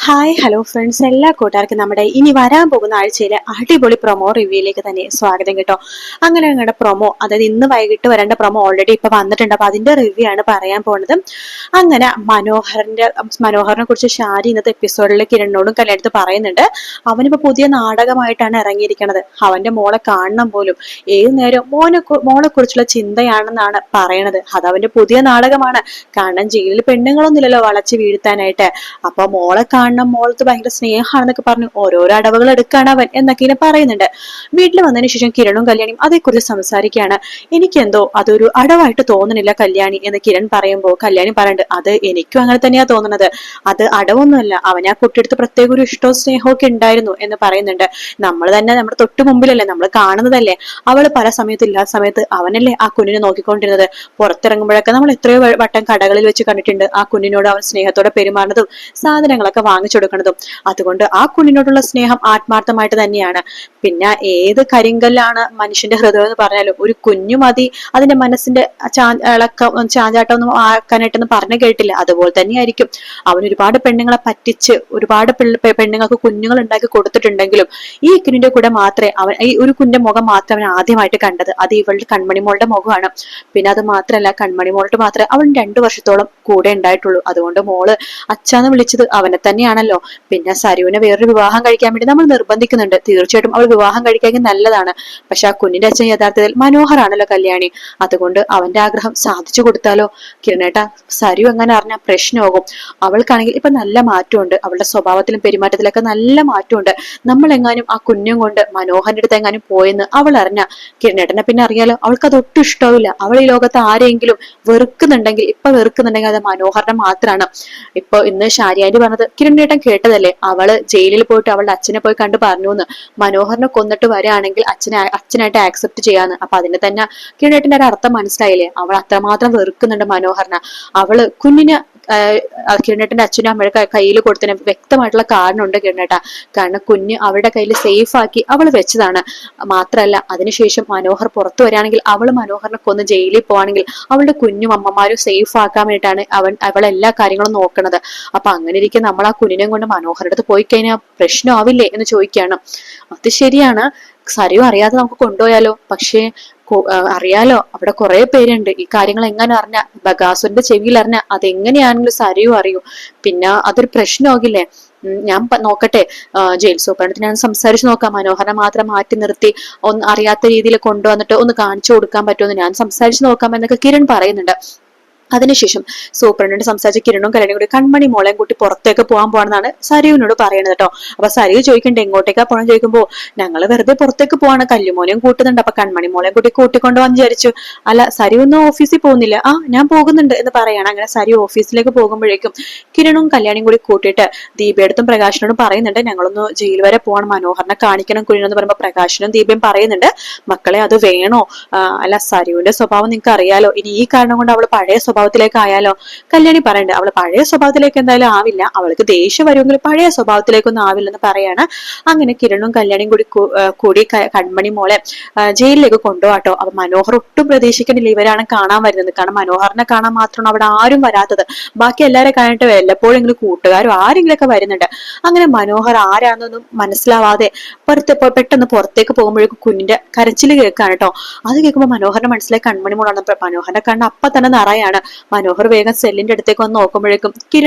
Hi hello friends, എല്ലാ കൂട്ടുകാർക്കും നമ്മുടെ ഇനി വരാൻ പോകുന്ന ആഴ്ചയിലെ അടിപൊളി പ്രൊമോ റിവ്യൂയിലേക്ക് തന്നെ സ്വാഗതം കേട്ടോ. അങ്ങനെ ഞങ്ങളുടെ പ്രൊമോ, അതായത് ഇന്ന് വൈകിട്ട് വരേണ്ട പ്രൊമോ ഓൾറെഡി ഇപ്പൊ വന്നിട്ടുണ്ട്. അപ്പൊ അതിന്റെ റിവ്യൂ ആണ് പറയാൻ പോണത്. അങ്ങനെ മനോഹറിനെ കുറിച്ച് ഷാരി ഇന്നത്തെ എപ്പിസോഡിൽ കിരണിനോടും കല്യാണത്ത് പറയുന്നുണ്ട്. അവനിപ്പോ പുതിയ നാടകമായിട്ടാണ് ഇറങ്ങിയിരിക്കുന്നത്. അവന്റെ മോളെ കാണണം പോലും ഏത് നേരം മോളെ കുറിച്ചുള്ള ചിന്തയാണെന്നാണ് പറയണത്. അത് അവന്റെ പുതിയ നാടകമാണ്. കാരണം ജയിലിൽ പെണ്ണുങ്ങളൊന്നുമില്ലല്ലോ വളച്ച് വീഴ്ത്താനായിട്ട്. അപ്പൊ മോളെ കാണണം, മോൾക്ക് ഭയങ്കര സ്നേഹമാണെന്നൊക്കെ പറഞ്ഞു ഓരോരോ അടവുകൾ എടുക്കാണ് അവൻ എന്നൊക്കെ ഇങ്ങനെ പറയുന്നുണ്ട്. വീട്ടിൽ വന്നതിന് ശേഷം കിരണും കല്യാണിയും അതേക്കുറിച്ച് സംസാരിക്കുകയാണ്. എനിക്കെന്തോ അതൊരു അടവായിട്ട് തോന്നണില്ല കല്യാണി എന്ന് കിരൺ പറയുമ്പോൾ കല്യാണി പറയുന്നുണ്ട്, അത് എനിക്കും അങ്ങനെ തന്നെയാ തോന്നുന്നത്. അത് അടവൊന്നുമല്ല, അവൻ ആ കുട്ടിയെടുത്ത് പ്രത്യേക ഒരു ഇഷ്ടവും സ്നേഹവും ഒക്കെ ഉണ്ടായിരുന്നു എന്ന് പറയുന്നുണ്ട്. നമ്മൾ തന്നെ നമ്മുടെ തൊട്ട് മുമ്പിലല്ലേ, നമ്മൾ കാണുന്നതല്ലേ. അവള് പല സമയത്ത് ഇല്ലാത്ത സമയത്ത് അവനല്ലേ ആ കുഞ്ഞിനെ നോക്കിക്കൊണ്ടിരുന്നത്. പുറത്തിറങ്ങുമ്പോഴൊക്കെ നമ്മൾ എത്രയോ വട്ടം കടകളിൽ വെച്ച് കണ്ടിട്ടുണ്ട് ആ കുഞ്ഞിനോട് അവൻ സ്നേഹത്തോടെ പെരുമാറുന്നതും സാധനങ്ങളൊക്കെ വാങ്ങിച്ചു കൊടുക്കുന്നതും. അതുകൊണ്ട് ആ കുഞ്ഞിനോടുള്ള സ്നേഹം ആത്മാർത്ഥമായിട്ട് തന്നെയാണ്. പിന്നെ ഏത് കരിങ്കല്ലാണ് മനുഷ്യന്റെ ഹൃദയം എന്ന് പറഞ്ഞാലും ഒരു കുഞ്ഞു മതി അതിന്റെ മനസ്സിന്റെ ചാഞ്ചാട്ടം ഒന്നും ആക്കാനായിട്ടൊന്നും പറഞ്ഞു കേട്ടില്ല. അതുപോലെ തന്നെയായിരിക്കും അവൻ ഒരുപാട് പെണ്ണുങ്ങളെ പറ്റിച്ച് ഒരുപാട് പെണ്ണുങ്ങൾക്ക് കുഞ്ഞുങ്ങൾ ഉണ്ടാക്കി കൊടുത്തിട്ടുണ്ടെങ്കിലും ഈ കുഞ്ഞിന്റെ കൂടെ മാത്രമേ അവൻ ഈ ഒരു കുഞ്ഞിന്റെ മുഖം മാത്രം അവൻ ആദ്യമായിട്ട് കണ്ടത്. അത് ഇവളുടെ കൺമണിമോളുടെ മുഖമാണ്. പിന്നെ അത് മാത്രമല്ല, കൺമണിമോളുടെ മാത്രമേ അവൻ 2 വർഷത്തോളം കൂടെ ഉണ്ടായിട്ടുള്ളൂ. അതുകൊണ്ട് മോള് അച്ഛന്ന് വിളിച്ചത് അവനെ തന്നെയാണല്ലോ. പിന്നെ സരുവിനെ വേറൊരു വിവാഹം കഴിക്കാൻ വേണ്ടി നമ്മൾ നിർബന്ധിക്കുന്നുണ്ട്. തീർച്ചയായിട്ടും അവൾ വിവാഹം കഴിക്കാൻ നല്ലതാണ്. പക്ഷെ ആ കുഞ്ഞിന്റെ അച്ഛൻ യഥാർത്ഥത്തിൽ മനോഹറാണല്ലോ കല്യാണി. അതുകൊണ്ട് അവന്റെ ആഗ്രഹം സാധിച്ചു കൊടുത്താലോ. കിരണേട്ടാ, സരു എങ്ങനെ അറിഞ്ഞാൽ പ്രശ്നമാകും. അവൾക്കാണെങ്കിൽ ഇപ്പൊ നല്ല മാറ്റമുണ്ട്. അവളുടെ സ്വഭാവത്തിലും പെരുമാറ്റത്തിലൊക്കെ നല്ല മാറ്റമുണ്ട്. നമ്മൾ എങ്ങാനും ആ കുഞ്ഞും കൊണ്ട് മനോഹരന്റെ അടുത്ത് എങ്ങാനും പോയെന്ന് അവൾ അറിഞ്ഞ കിരണേട്ടനെ പിന്നെ അറിയാലോ, അവൾക്ക് അത് ഒട്ടും ഇഷ്ടമില്ല. അവൾ ഈ ലോകത്ത് ആരെങ്കിലും വെറുക്കുന്നുണ്ടെങ്കിൽ അത് മനോഹരനെ മാത്രമാണ്. ഇപ്പൊ ഇന്ന് ഷാരിയാൻറ്റി പറഞ്ഞത് കിരണ്ണേട്ടൻ കേട്ടതല്ലേ. അവള് ജയിലിൽ പോയിട്ട് അവളുടെ അച്ഛനെ പോയി കണ്ടു പറഞ്ഞു എന്ന്. മനോഹരനെ കൊന്നിട്ട് വരികയാണെങ്കിൽ അച്ഛനായിട്ട് ആക്സെപ്റ്റ് ചെയ്യാന്ന്. അപ്പൊ അതിന് തന്നെ കിരണ്ണേട്ടന്റെ ഒരു അർത്ഥം മനസ്സിലായില്ലേ. അവൾ അത്രമാത്രം വെറുക്കുന്നുണ്ട് മനോഹരനെ. അവള് കുഞ്ഞിന് കിരണേട്ടന്റെ അച്ഛനും അമ്മയുടെ കയ്യിൽ കൊടുത്തതിന് വ്യക്തമായിട്ടുള്ള കാരണമുണ്ട് കിരണേട്ട. കാരണം കുഞ്ഞ് അവരുടെ കയ്യിൽ സേഫ് ആക്കി അവൾ വെച്ചതാണ്. മാത്രല്ല, അതിനുശേഷം മനോഹർ പുറത്തു വരികയാണെങ്കിൽ അവള് മനോഹറിനെ കൊന്ന് ജയിലിൽ പോവാണെങ്കിൽ അവളുടെ കുഞ്ഞും അമ്മമാരും സേഫ് ആക്കാൻ വേണ്ടിയിട്ടാണ് അവൾ എല്ലാ കാര്യങ്ങളും നോക്കുന്നത്. അപ്പൊ അങ്ങനെ ഇരിക്കും നമ്മൾ ആ കുഞ്ഞിനെ കൊണ്ട് മനോഹരുടെ അടുത്ത് പോയി കഴിഞ്ഞാൽ പ്രശ്നമാവില്ലേ എന്ന് ചോദിക്കുകയാണ്. അത് ശരിയാണ്, സരിയും അറിയാതെ നമുക്ക് കൊണ്ടുപോയാലോ. പക്ഷേ അറിയാലോ, അവിടെ കുറെ പേരുണ്ട്. ഈ കാര്യങ്ങൾ എങ്ങനെ അറിഞ്ഞ, ബഗാസുന്റെ ചെവിയിൽ അറിഞ്ഞ അതെങ്ങനെയാണെങ്കിലും സരിയും അറിയൂ. പിന്നെ അതൊരു പ്രശ്നമാകില്ലേ. ഞാൻ നോക്കട്ടെ, ജയിൽ സൂപ്രണ്ടിന് ഞാൻ സംസാരിച്ചു നോക്കാം. മനോഹരനെ മാത്രം മാറ്റി നിർത്തി ഒന്ന് അറിയാത്ത രീതിയിൽ കൊണ്ടുവന്നിട്ട് ഒന്ന് കാണിച്ചു കൊടുക്കാൻ പറ്റുമെന്ന് ഞാൻ സംസാരിച്ചു നോക്കാം എന്നൊക്കെ കിരൺ പറയുന്നുണ്ട്. അതിനുശേഷം സൂപ്രണ്ടിനോട് സംസാരിച്ച കിരണും കല്യാണിയും കൂടി കൺമണി മോളെയും കൂട്ടി പുറത്തേക്ക് പോകാൻ പോകണമെന്നാണ് സരിയുവിനോട് പറയുന്നത് കേട്ടോ. അപ്പൊ സരിയു ചോദിക്കണ്ടേ എങ്ങോട്ടേക്കാ പോകണം ചോദിക്കുമ്പോ, ഞങ്ങള് വെറുതെ പുറത്തേക്ക് പോവാണ്, കല്ലുമോനെയും കൂട്ടുന്നുണ്ട്. അപ്പൊ കൺമണി മോളെയും കൂട്ടി കൂട്ടിക്കൊണ്ടുപോകാൻ വിചാരിച്ചു. അല്ല, സരിയു ഒന്നും ഓഫീസിൽ പോകുന്നില്ല? ആ, ഞാൻ പോകുന്നുണ്ട് എന്ന് പറയാണ്. അങ്ങനെ സരിയു ഓഫീസിലേക്ക് പോകുമ്പോഴേക്കും കിരണും കല്യാണിയും കൂടി കൂട്ടിയിട്ട് ദീപയെടുത്തും പ്രകാശനോടും പറയുന്നുണ്ട്, ഞങ്ങളൊന്ന് ജയിൽ വരെ പോകണം, മനോഹരനെ കാണിക്കണം കുഞ്ഞെന്ന് പറയുമ്പോ പ്രകാശനും ദീപയും പറയുന്നുണ്ട്, മക്കളെ അത് വേണോ? അല്ല, സരിയുവിന്റെ സ്വഭാവം നിങ്ങൾക്ക് അറിയാലോ. ഇനി ഈ കാരണം കൊണ്ട് അവള് പഴയ സ്വഭാവത്തിലേക്ക് ആയാലോ? കല്യാണി പറയണ്ടേ, അവള് പഴയ സ്വഭാവത്തിലേക്ക് എന്തായാലും ആവില്ല. അവൾക്ക് ദേഷ്യം വരുമെങ്കിൽ പഴയ സ്വഭാവത്തിലേക്കൊന്നും ആവില്ലെന്ന് പറയാണ്. അങ്ങനെ കിരണും കല്യാണിയും കൂടി കൺമണി മോളെ ജയിലിലേക്ക് കൊണ്ടുപോകാട്ടോ. അപ്പൊ മനോഹർ ഒട്ടും പ്രതീക്ഷിക്കണില്ല ഇവരാണ് കാണാൻ വരുന്നത്. കാരണം മനോഹറിനെ കാണാൻ മാത്രമാണ് അവിടെ ആരും വരാത്തത്. ബാക്കി എല്ലാവരെ കാണാനായിട്ട് വല്ലപ്പോഴെങ്കിലും കൂട്ടുകാരും ആരെങ്കിലും ഒക്കെ വരുന്നുണ്ട്. അങ്ങനെ മനോഹർ ആരാണെന്നൊന്നും മനസ്സിലാവാതെ പെട്ടെന്ന് പുറത്തേക്ക് പോകുമ്പോഴേക്കും കുഞ്ഞിന്റെ കരച്ചില് കേൾക്കാണ് കേട്ടോ. അത് കേൾക്കുമ്പോൾ മനോഹറിന്റെ മനസ്സിലായി കൺമണി മോളാണ്. മനോഹറിന്റെ കണ്ണ് അപ്പൊ തന്നെ നിറയാണ്. മനോഹർ വേഗം സെല്ലിന്റെ അടുത്തേക്ക് വന്ന് നോക്കുമ്പോഴേക്കും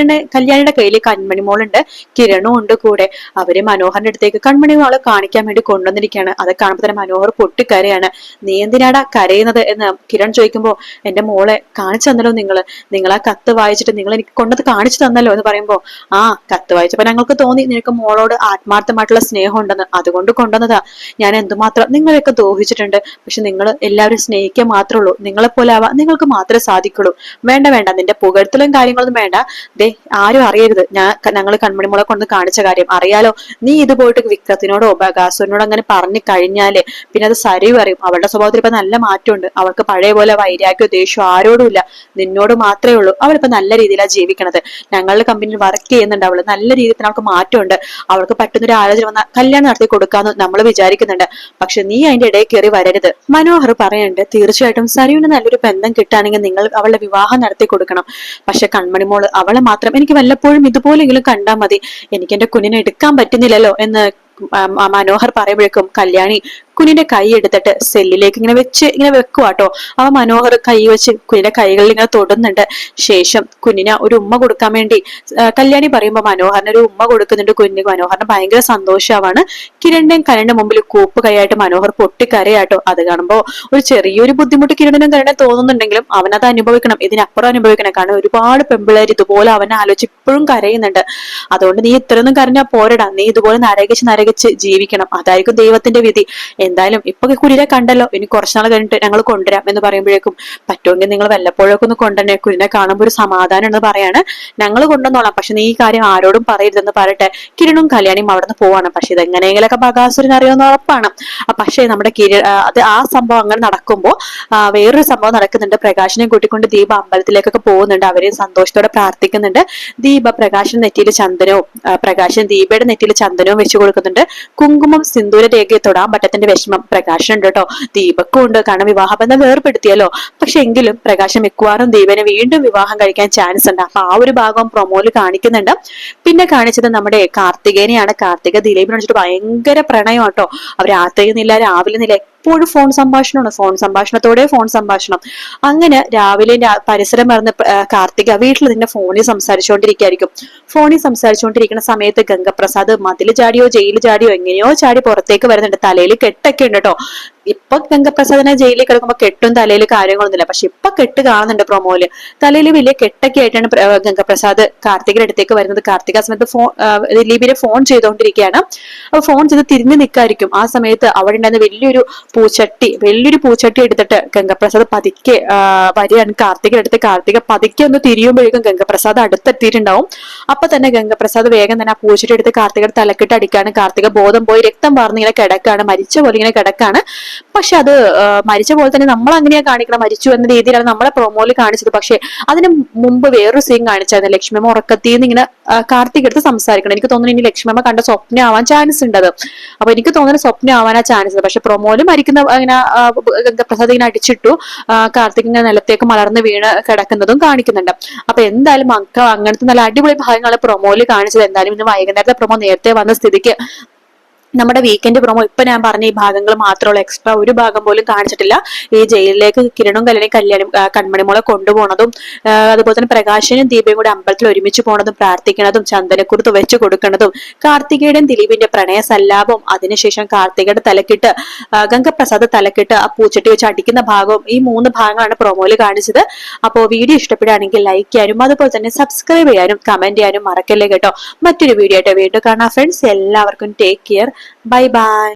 കല്യാണിയുടെ കയ്യിൽ കൺമണി മോളുണ്ട്, കിരണും ഉണ്ട് കൂടെ. അവര് മനോഹറിന്റെ അടുത്തേക്ക് കൺമണി മോളെ കാണിക്കാൻ വേണ്ടി കൊണ്ടുവന്നിരിക്കുകയാണ്. അത് കാണുമ്പോൾ തന്നെ മനോഹർ പൊട്ടിക്കരയാണ്. നീ എന്തിനാടാ കരയുന്നത് എന്ന് കിരൺ ചോദിക്കുമ്പോ, എന്റെ മോളെ കാണിച്ചു തന്നല്ലോ നിങ്ങൾ ആ കത്ത് വായിച്ചിട്ട് നിങ്ങൾ എനിക്ക് കൊണ്ടത് കാണിച്ചു തന്നല്ലോ എന്ന് പറയുമ്പോ, ആ കത്ത് വായിച്ചപ്പോ ഞങ്ങൾക്ക് തോന്നി നിനക്ക് മോളോട് ആത്മാർത്ഥമായിട്ടുള്ള സ്നേഹം ഉണ്ടെന്ന്, അതുകൊണ്ട് കൊണ്ടുവന്നതാ. ഞാൻ എന്തുമാത്രം നിങ്ങളെയൊക്കെ ദ്രോഹിച്ചിട്ടുണ്ട്. പക്ഷെ നിങ്ങൾ എല്ലാവരും സ്നേഹിക്കാൻ മാത്രമേ ഉള്ളൂ. നിങ്ങളെ പോലെ ആവാൻ നിങ്ങൾക്ക് മാത്രമേ സാധിക്കുള്ളൂ. വേണ്ട വേണ്ട, നിന്റെ പുകഴ്ത്തലും കാര്യങ്ങളൊന്നും വേണ്ട. ദേ, ആരും അറിയരുത് ഞങ്ങൾ കൺമണിമുളെ കൊണ്ട് കാണിച്ച കാര്യം. അറിയാലോ, നീ ഇത് പോയിട്ട് വിക്രത്തിനോടോ ബഗാസുരനോടോ അങ്ങനെ പറഞ്ഞു കഴിഞ്ഞാല് പിന്നെ അത് സരിവ് അറിയും. അവളുടെ സ്വഭാവത്തിൽ ഇപ്പൊ നല്ല മാറ്റമുണ്ട്. അവൾക്ക് പഴയ പോലെ വൈരാഗ്യോ ദേഷ്യമോ ആരോടും ഇല്ല, നിന്നോട് മാത്രമേ ഉള്ളൂ. അവളിപ്പോ നല്ല രീതിയിലാണ് ജീവിക്കണത്. ഞങ്ങളുടെ കമ്പനിയിൽ വർക്ക് ചെയ്യുന്നുണ്ട് അവള്. നല്ല രീതിയിൽ അവൾക്ക് മാറ്റമുണ്ട്. അവൾക്ക് പറ്റുന്നൊരു ആലോചന വന്നാൽ കല്യാണം നടത്തി കൊടുക്കാന്ന് നമ്മൾ വിചാരിക്കുന്നുണ്ട്. പക്ഷെ നീ അതിന്റെ ഇടയിൽ കയറി വരരുത്. മനോഹർ പറയുന്നുണ്ട്, തീർച്ചയായിട്ടും സരിവിന് നല്ലൊരു ബന്ധം കിട്ടുകയാണെങ്കിൽ നിങ്ങൾ അവളുടെ വിവാഹം വിവാഹം നടത്തി കൊടുക്കണം. പക്ഷെ കൺമണിമോള് അവളെ മാത്രം എനിക്ക് വല്ലപ്പോഴും ഇതുപോലെങ്കിലും കണ്ടാൽ മതി, എനിക്ക് എന്റെ കുഞ്ഞിനെ എടുക്കാൻ പറ്റുന്നില്ലല്ലോ എന്ന് മനോഹർ പറയുമ്പോഴേക്കും കല്യാണി കുഞ്ഞിന്റെ കൈ എടുത്തിട്ട് സെല്ലിലേക്ക് ഇങ്ങനെ വെക്കുവാട്ടോ. അവ മനോഹർ കൈ വെച്ച് കുഞ്ഞിന്റെ കൈകളിൽ ഇങ്ങനെ തൊടുന്നുണ്ട്. ശേഷം കുഞ്ഞിനെ ഒരു ഉമ്മ കൊടുക്കാൻ വേണ്ടി കല്യാണി പറയുമ്പോ മനോഹറിന് ഒരു ഉമ്മ കൊടുക്കുന്നുണ്ട്. കുഞ്ഞിന് മനോഹറിന് ഭയങ്കര സന്തോഷമാണ്. കിരണിന്റെയും കരണിന്റെ മുമ്പിൽ കൂപ്പ് കൈയായിട്ട് മനോഹർ പൊട്ടിക്കരയാട്ടോ. അത് കാണുമ്പോ ഒരു ചെറിയൊരു ബുദ്ധിമുട്ട് കിരണിനും കരണിനും തോന്നുന്നുണ്ടെങ്കിലും അവനത് അനുഭവിക്കണം, ഇതിനപ്പുറം അനുഭവിക്കണം. കാരണം ഒരുപാട് പെമ്പിള്ളേർ ഇതുപോലെ അവനെ ആലോചിച്ച് ഇപ്പോഴും കരയുന്നുണ്ട്. അതുകൊണ്ട് നീ ഇത്രയൊന്നും കരഞ്ഞാൽ പോരടാ, നീ ഇതുപോലെ നരകിച്ച് ജീവിക്കണം, അതായിരിക്കും ദൈവത്തിന്റെ വിധി. എന്തായാലും ഇപ്പൊ കുരിനെ കണ്ടല്ലോ, ഇനി കുറച്ചുനാൾ കഴിഞ്ഞിട്ട് ഞങ്ങൾ കൊണ്ടുവരാം എന്ന് പറയുമ്പോഴേക്കും പറ്റുമെങ്കിൽ നിങ്ങൾ വല്ലപ്പോഴൊക്കെ ഒന്ന് കൊണ്ടുവന്നെ, കുരിനെ കാണുമ്പോൾ ഒരു സമാധാനം എന്ന് പറയാണ്. ഞങ്ങൾ കൊണ്ടുവന്നോളാം, പക്ഷെ നീ ഈ കാര്യം ആരോടും പറയരുതെന്ന് പറയട്ടെ. കിരണും കല്യാണിയും അവിടെ നിന്ന് പോവാണ്. പക്ഷെ ഇതെങ്ങനെയെങ്കിലൊക്കെ ബകാസുരന് അറിയാവുന്ന ഉറപ്പാണ്. പക്ഷേ നമ്മുടെ അത് ആ സംഭവം അങ്ങനെ നടക്കുമ്പോ വേറൊരു സംഭവം നടക്കുന്നുണ്ട്. പ്രകാശിനെ കൂട്ടിക്കൊണ്ട് ദീപ അമ്പലത്തിലേക്കൊക്കെ പോകുന്നുണ്ട്. അവരെ സന്തോഷത്തോടെ പ്രാർത്ഥിക്കുന്നുണ്ട്. ദീപ പ്രകാശിന്റെ നെറ്റിയിൽ ചന്ദനവും പ്രകാശൻ ദീപയുടെ നെറ്റിയിൽ ചന്ദനവും വെച്ചു കൊടുക്കുന്നുണ്ട്. കുങ്കുമം സിന്ദൂര രേഖയെ തൊടാൻ പറ്റത്തിന്റെ വിഷമം പ്രകാശനുണ്ട് കേട്ടോ, ദീപക്കും ഉണ്ട്. കാരണം വിവാഹബന്ധം വേർപെടുത്തിയല്ലോ. പക്ഷെ എങ്കിലും പ്രകാശം മിക്കവാറും ദീപനെ വീണ്ടും വിവാഹം കഴിക്കാൻ ചാൻസ് ഉണ്ട്. അപ്പൊ ആ ഒരു ഭാഗം പ്രൊമോയിൽ കാണിക്കുന്നുണ്ട്. പിന്നെ കാണിച്ചത് നമ്മുടെ കാർത്തികേനെയാണ്. കാർത്തിക ദിലീപിനെ വെച്ചിട്ട് ഭയങ്കര പ്രണയം കേട്ടോ. അവർ രാത്രിയുന്നില്ല രാവിലെ നില എപ്പോഴും ഫോൺ സംഭാഷണമാണ്, ഫോൺ സംഭാഷണം. അങ്ങനെ രാവിലെ പരിസരം മറന്ന് കാർത്തിക വീട്ടിൽ തന്നെ ഫോണിൽ സംസാരിച്ചുകൊണ്ടിരിക്കുന്ന സമയത്ത് ഗംഗപ്രസാദ് മതിൽ ചാടിയോ ജയിലിൽ ചാടിയോ എങ്ങനെയോ ചാടി പുറത്തേക്ക് വരുന്നുണ്ട്. തലയിൽ കെട്ടൊക്കെ ഉണ്ട് കേട്ടോ. ഇപ്പൊ ഗംഗപ്രസാദിനെ ജയിലിൽ കിടക്കുമ്പോ കെട്ടും തലയിൽ കാര്യങ്ങളൊന്നുമില്ല. പക്ഷെ ഇപ്പൊ കെട്ട് കാണുന്നുണ്ട് പ്രൊമോയില്. തലയിൽ വലിയ കെട്ടൊക്കെ ആയിട്ടാണ് ഗംഗപ്രസാദ് കാർത്തികയുടെ അടുത്തേക്ക് വരുന്നത്. കാർത്തിക സമയത്ത് ദിലീപിനെ ഫോൺ ചെയ്തുകൊണ്ടിരിക്കുകയാണ്. അപ്പൊ ഫോൺ ചെയ്ത് തിരിഞ്ഞു നിൽക്കായിരിക്കും. ആ സമയത്ത് അവിടെ ഉണ്ടായിരുന്ന വലിയൊരു പൂച്ചട്ടി എടുത്തിട്ട് ഗംഗപ്രസാദ് പതുക്കെ വരികയാണ് കാർത്തിക അടുത്ത്. കാർത്തിക പതുക്കെ ഒന്ന് തിരിയുമ്പോഴേക്കും ഗംഗപ്രസാദ് അടുത്തെത്തിയിട്ടുണ്ടാവും. അപ്പൊ തന്നെ ഗംഗപ്രസാദ് വേഗം തന്നെ ആ പൂച്ചട്ടി എടുത്ത് കാർത്തികയുടെ തലക്കിട്ട് അടിക്കാണ്. കാർത്തിക ബോധം പോയി രക്തം വാർന്ന് ഇങ്ങനെ കിടക്കാണ്, മരിച്ച പോലെ ഇങ്ങനെ കിടക്കാണ്. പക്ഷെ അത് മരിച്ച പോലെ തന്നെ നമ്മൾ അങ്ങനെയാ കാണിക്കണം, മരിച്ചു എന്ന രീതിയിലാണ് നമ്മളെ പ്രൊമോയിൽ കാണിച്ചത്. പക്ഷെ അതിന് മുമ്പ് വേറൊരു സീൻ കാണിച്ചായിരുന്നു. ലക്ഷ്മിയമ്മ ഉറക്കത്തിന്ന് ഇങ്ങനെ കാർത്തിക് എടുത്ത് സംസാരിക്കണം. എനിക്ക് തോന്നുന്നു ഇനി ലക്ഷ്മിയമ്മ കണ്ട സ്വപ്നം ആവാൻ ചാൻസ് ഉണ്ട് അത്. അപ്പൊ എനിക്ക് തോന്നുന്നു സ്വപ്നം ആവാനാ ചാൻസ് ഉണ്ട്. പക്ഷെ പ്രൊമോയില് മരിക്കുന്ന ഇങ്ങനെ ഗംഗപ്രസാദ് ഇങ്ങനെ അടിച്ചിട്ടു കാർത്തിക് ഇങ്ങനെ നിലത്തേക്ക് മലർന്ന് വീണ് കിടക്കുന്നതും കാണിക്കുന്നുണ്ട്. അപ്പൊ എന്തായാലും അങ്ങനത്തെ നല്ല അടിപൊളി ഭാഗങ്ങൾ പ്രൊമോയില് കാണിച്ചത്. എന്തായാലും ഇന്ന് വൈകുന്നേരത്തെ പ്രൊമോ നേരത്തെ വന്ന സ്ഥിതിക്ക് നമ്മുടെ വീക്കെൻഡ് പ്രൊമോ ഇപ്പൊ ഞാൻ പറഞ്ഞ ഈ ഭാഗങ്ങൾ മാത്രമുള്ള, എക്സ്ട്രാ ഒരു ഭാഗം പോലും കാണിച്ചിട്ടില്ല. ഈ ജയിലിലേക്ക് കിരണും കല്യാണം കൺമണിമോളെ കൊണ്ടുപോകുന്നതും അതുപോലെ തന്നെ പ്രകാശനും ദീപയും കൂടി അമ്പലത്തിൽ ഒരുമിച്ച് പോണതും പ്രാർത്ഥിക്കുന്നതും ചന്ദനക്കുറുത്ത് വെച്ച് കൊടുക്കുന്നതും കാർത്തികയുടെയും ദിലീപിന്റെ പ്രണയ സല്ലാപവും അതിനുശേഷം കാർത്തികയുടെ തലക്കിട്ട് ഗംഗപ്രസാദ് തലക്കിട്ട് ആ പൂച്ചട്ടി വെച്ച് അടിക്കുന്ന ഭാഗവും, ഈ 3 ഭാഗങ്ങളാണ് പ്രൊമോയിൽ കാണിച്ചത്. അപ്പോൾ വീഡിയോ ഇഷ്ടപ്പെടുകയാണെങ്കിൽ ലൈക്ക് ചെയ്യാനും അതുപോലെ തന്നെ സബ്സ്ക്രൈബ് ചെയ്യാനും കമന്റ് ചെയ്യാനും മറക്കല്ലേ കേട്ടോ. മറ്റൊരു വീഡിയോ ആയിട്ട് വീണ്ടും കാണാം ഫ്രണ്ട്സ്. എല്ലാവർക്കും ടേക്ക് കെയർ. Bye bye.